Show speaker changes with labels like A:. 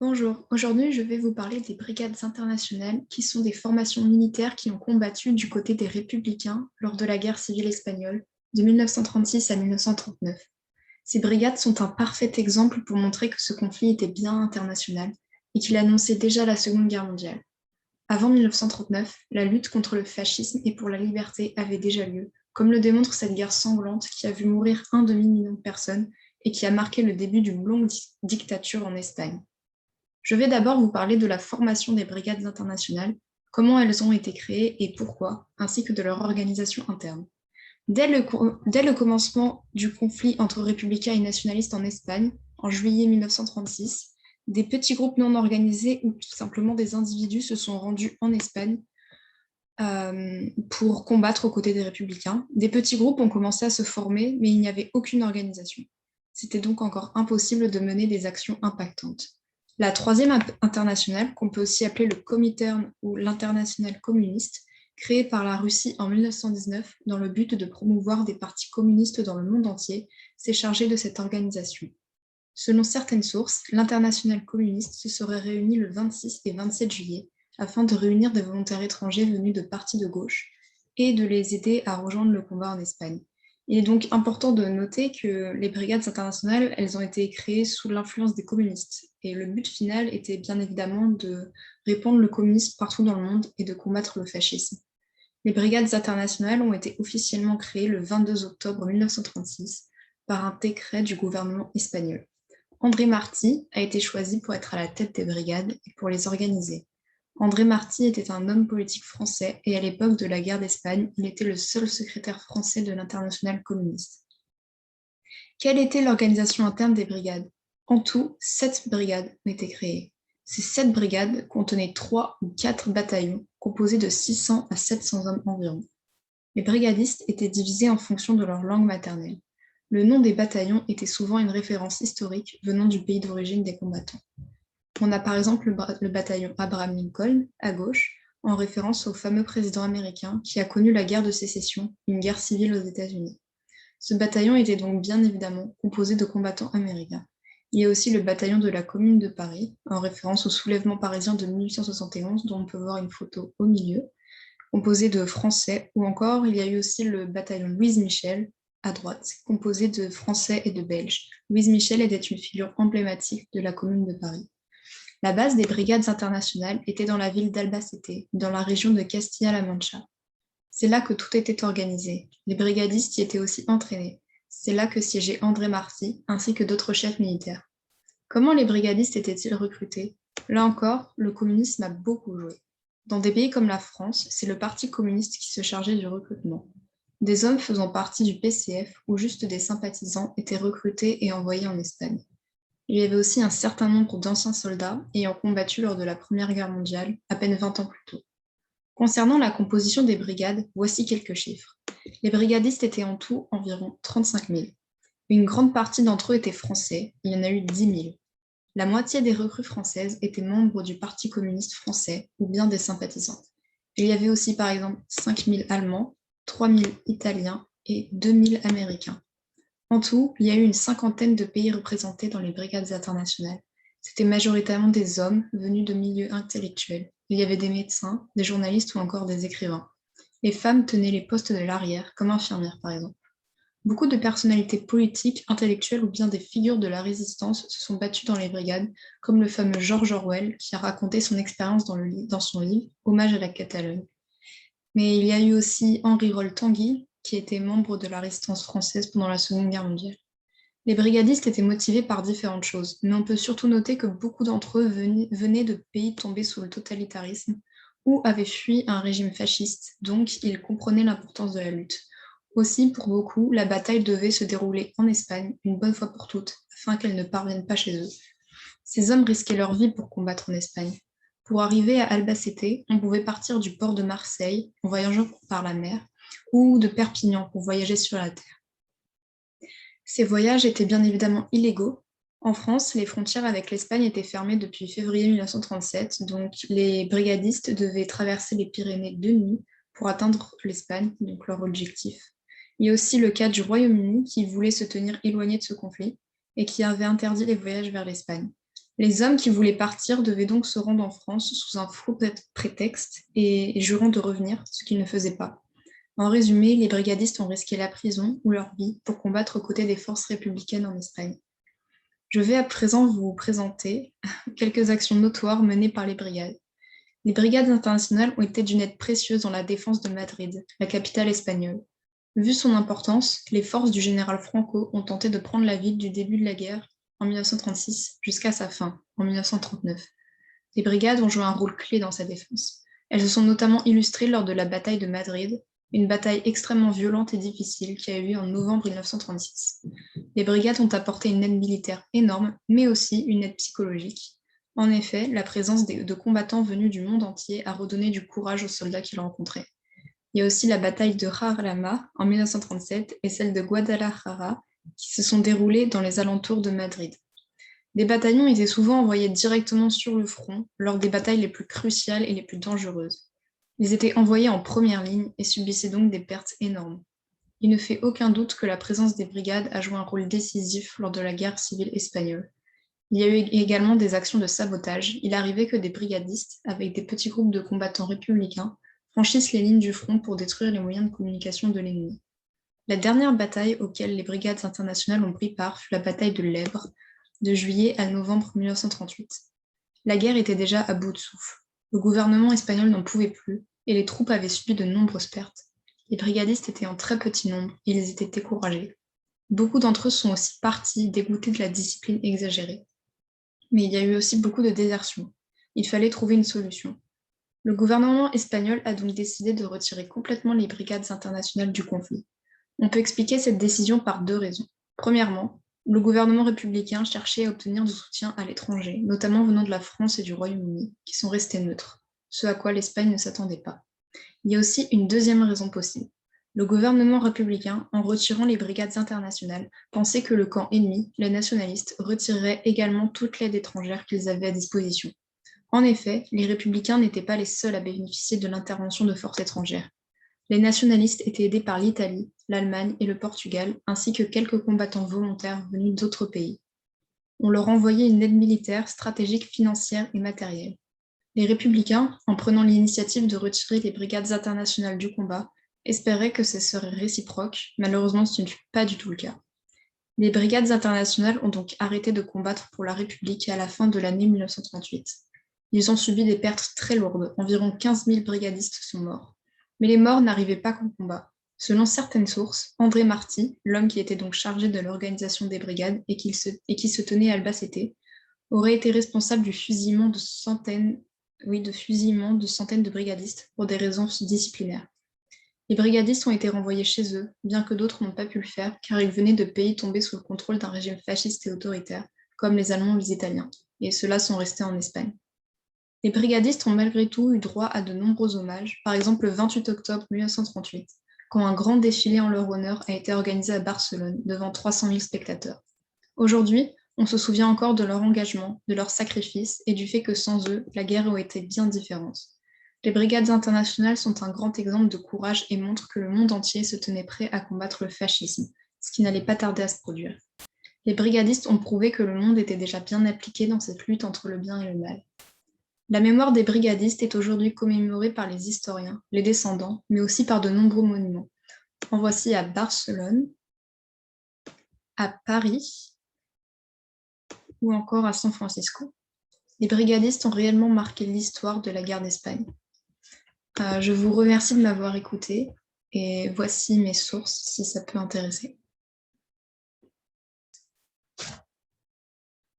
A: Bonjour, aujourd'hui je vais vous parler des brigades internationales qui sont des formations militaires qui ont combattu du côté des républicains lors de la guerre civile espagnole de 1936 à 1939. Ces brigades sont un parfait exemple pour montrer que ce conflit était bien international et qu'il annonçait déjà la Seconde Guerre mondiale. Avant 1939, la lutte contre le fascisme et pour la liberté avait déjà lieu, comme le démontre cette guerre sanglante qui a vu mourir un demi-million de personnes et qui a marqué le début d'une longue dictature en Espagne. Je vais d'abord vous parler de la formation des brigades internationales, comment elles ont été créées et pourquoi, ainsi que de leur organisation interne. Dès le commencement du conflit entre républicains et nationalistes en Espagne, en juillet 1936, des petits groupes non organisés ou tout simplement des individus se sont rendus en Espagne pour combattre aux côtés des républicains. Des petits groupes ont commencé à se former, mais il n'y avait aucune organisation. C'était donc encore impossible de mener des actions impactantes. La troisième internationale, qu'on peut aussi appeler le Comintern ou l'internationale communiste, créée par la Russie en 1919 dans le but de promouvoir des partis communistes dans le monde entier, s'est chargée de cette organisation. Selon certaines sources, l'internationale communiste se serait réunie le 26 et 27 juillet afin de réunir des volontaires étrangers venus de partis de gauche et de les aider à rejoindre le combat en Espagne. Il est donc important de noter que les brigades internationales, elles ont été créées sous l'influence des communistes. Et le but final était bien évidemment de répandre le communisme partout dans le monde et de combattre le fascisme. Les brigades internationales ont été officiellement créées le 22 octobre 1936 par un décret du gouvernement espagnol. André Martí a été choisi pour être à la tête des brigades et pour les organiser. André Martí était un homme politique français et à l'époque de la guerre d'Espagne, il était le seul secrétaire français de l'internationale communiste. Quelle était l'organisation interne des brigades? En tout, 7 brigades ont été créées. Ces 7 brigades contenaient 3 ou 4 bataillons composés de 600 à 700 hommes environ. Les brigadistes étaient divisés en fonction de leur langue maternelle. Le nom des bataillons était souvent une référence historique venant du pays d'origine des combattants. On a par exemple le bataillon Abraham Lincoln, à gauche, en référence au fameux président américain qui a connu la guerre de sécession, une guerre civile aux États-Unis. Ce bataillon était donc bien évidemment composé de combattants américains. Il y a aussi le bataillon de la Commune de Paris, en référence au soulèvement parisien de 1871, dont on peut voir une photo au milieu, composé de Français, ou encore il y a eu aussi le bataillon Louise Michel, à droite, composé de Français et de Belges. Louise Michel était une figure emblématique de la Commune de Paris. La base des brigades internationales était dans la ville d'Albacete, dans la région de Castilla-La Mancha. C'est là que tout était organisé. Les brigadistes y étaient aussi entraînés. C'est là que siégeait André Marty, ainsi que d'autres chefs militaires. Comment les brigadistes étaient-ils recrutés? Là encore, le communisme a beaucoup joué. Dans des pays comme la France, c'est le Parti communiste qui se chargeait du recrutement. Des hommes faisant partie du PCF ou juste des sympathisants étaient recrutés et envoyés en Espagne. Il y avait aussi un certain nombre d'anciens soldats ayant combattu lors de la Première Guerre mondiale, à peine 20 ans plus tôt. Concernant la composition des brigades, voici quelques chiffres. Les brigadistes étaient en tout environ 35 000. Une grande partie d'entre eux étaient français, il y en a eu 10 000. La moitié des recrues françaises étaient membres du Parti communiste français ou bien des sympathisantes. Il y avait aussi par exemple 5 000 Allemands, 3 000 Italiens et 2 000 Américains. En tout, il y a eu une cinquantaine de pays représentés dans les brigades internationales. C'était majoritairement des hommes venus de milieux intellectuels. Il y avait des médecins, des journalistes ou encore des écrivains. Les femmes tenaient les postes de l'arrière, comme infirmières par exemple. Beaucoup de personnalités politiques, intellectuelles ou bien des figures de la résistance se sont battues dans les brigades, comme le fameux George Orwell qui a raconté son expérience dans son livre Hommage à la Catalogne. Mais il y a eu aussi Henri Roll-Tanguy, qui était membre de la résistance française pendant la Seconde Guerre mondiale. Les brigadistes étaient motivés par différentes choses, mais on peut surtout noter que beaucoup d'entre eux venaient de pays tombés sous le totalitarisme ou avaient fui un régime fasciste, donc ils comprenaient l'importance de la lutte. Aussi, pour beaucoup, la bataille devait se dérouler en Espagne, une bonne fois pour toutes, afin qu'elle ne parvienne pas chez eux. Ces hommes risquaient leur vie pour combattre en Espagne. Pour arriver à Albacete, on pouvait partir du port de Marseille, en voyageant par la mer, ou de Perpignan pour voyager sur la terre. Ces voyages étaient bien évidemment illégaux. En France, les frontières avec l'Espagne étaient fermées depuis février 1937, donc les brigadistes devaient traverser les Pyrénées de nuit pour atteindre l'Espagne, donc leur objectif. Il y a aussi le cas du Royaume-Uni qui voulait se tenir éloigné de ce conflit et qui avait interdit les voyages vers l'Espagne. Les hommes qui voulaient partir devaient donc se rendre en France sous un faux prétexte et jurant de revenir, ce qu'ils ne faisaient pas. En résumé, les brigadistes ont risqué la prison ou leur vie pour combattre aux côtés des forces républicaines en Espagne. Je vais à présent vous présenter quelques actions notoires menées par les brigades. Les brigades internationales ont été d'une aide précieuse dans la défense de Madrid, la capitale espagnole. Vu son importance, les forces du général Franco ont tenté de prendre la ville du début de la guerre, en 1936, jusqu'à sa fin, en 1939. Les brigades ont joué un rôle clé dans sa défense. Elles se sont notamment illustrées lors de la bataille de Madrid, une bataille extrêmement violente et difficile qui a eu lieu en novembre 1936. Les brigades ont apporté une aide militaire énorme, mais aussi une aide psychologique. En effet, la présence de combattants venus du monde entier a redonné du courage aux soldats qu'ils rencontraient. Il y a aussi la bataille de Jarama en 1937 et celle de Guadalajara qui se sont déroulées dans les alentours de Madrid. Des bataillons étaient souvent envoyés directement sur le front lors des batailles les plus cruciales et les plus dangereuses. Ils étaient envoyés en première ligne et subissaient donc des pertes énormes. Il ne fait aucun doute que la présence des brigades a joué un rôle décisif lors de la guerre civile espagnole. Il y a eu également des actions de sabotage. Il arrivait que des brigadistes, avec des petits groupes de combattants républicains, franchissent les lignes du front pour détruire les moyens de communication de l'ennemi. La dernière bataille auquel les brigades internationales ont pris part fut la bataille de l'Èbre, de juillet à novembre 1938. La guerre était déjà à bout de souffle. Le gouvernement espagnol n'en pouvait plus et les troupes avaient subi de nombreuses pertes. Les brigadistes étaient en très petit nombre et ils étaient découragés. Beaucoup d'entre eux sont aussi partis, dégoûtés de la discipline exagérée. Mais il y a eu aussi beaucoup de désertions. Il fallait trouver une solution. Le gouvernement espagnol a donc décidé de retirer complètement les brigades internationales du conflit. On peut expliquer cette décision par deux raisons. Premièrement, le gouvernement républicain cherchait à obtenir du soutien à l'étranger, notamment venant de la France et du Royaume-Uni, qui sont restés neutres, ce à quoi l'Espagne ne s'attendait pas. Il y a aussi une deuxième raison possible. Le gouvernement républicain, en retirant les brigades internationales, pensait que le camp ennemi, les nationalistes, retirerait également toute l'aide étrangère qu'ils avaient à disposition. En effet, les républicains n'étaient pas les seuls à bénéficier de l'intervention de forces étrangères. Les nationalistes étaient aidés par l'Italie, l'Allemagne et le Portugal, ainsi que quelques combattants volontaires venus d'autres pays. On leur envoyait une aide militaire, stratégique, financière et matérielle. Les républicains, en prenant l'initiative de retirer les brigades internationales du combat, espéraient que ce serait réciproque. Malheureusement, ce ne fut pas du tout le cas. Les brigades internationales ont donc arrêté de combattre pour la République à la fin de l'année 1938. Ils ont subi des pertes très lourdes, environ 15 000 brigadistes sont morts. Mais les morts n'arrivaient pas qu'en combat. Selon certaines sources, André Marty, l'homme qui était donc chargé de l'organisation des brigades et qui se tenait à Albacete, aurait été responsable du fusillement de centaines de brigadistes pour des raisons disciplinaires. Les brigadistes ont été renvoyés chez eux, bien que d'autres n'ont pas pu le faire, car ils venaient de pays tombés sous le contrôle d'un régime fasciste et autoritaire, comme les Allemands ou les Italiens, et ceux-là sont restés en Espagne. Les brigadistes ont malgré tout eu droit à de nombreux hommages, par exemple le 28 octobre 1938, quand un grand défilé en leur honneur a été organisé à Barcelone, devant 300 000 spectateurs. Aujourd'hui, on se souvient encore de leur engagement, de leur sacrifice et du fait que sans eux, la guerre aurait été bien différente. Les brigades internationales sont un grand exemple de courage et montrent que le monde entier se tenait prêt à combattre le fascisme, ce qui n'allait pas tarder à se produire. Les brigadistes ont prouvé que le monde était déjà bien appliqué dans cette lutte entre le bien et le mal. La mémoire des brigadistes est aujourd'hui commémorée par les historiens, les descendants, mais aussi par de nombreux monuments. En voici à Barcelone, à Paris ou encore à San Francisco. Les brigadistes ont réellement marqué l'histoire de la guerre d'Espagne. Je vous remercie de m'avoir écouté et voici mes sources si ça peut intéresser.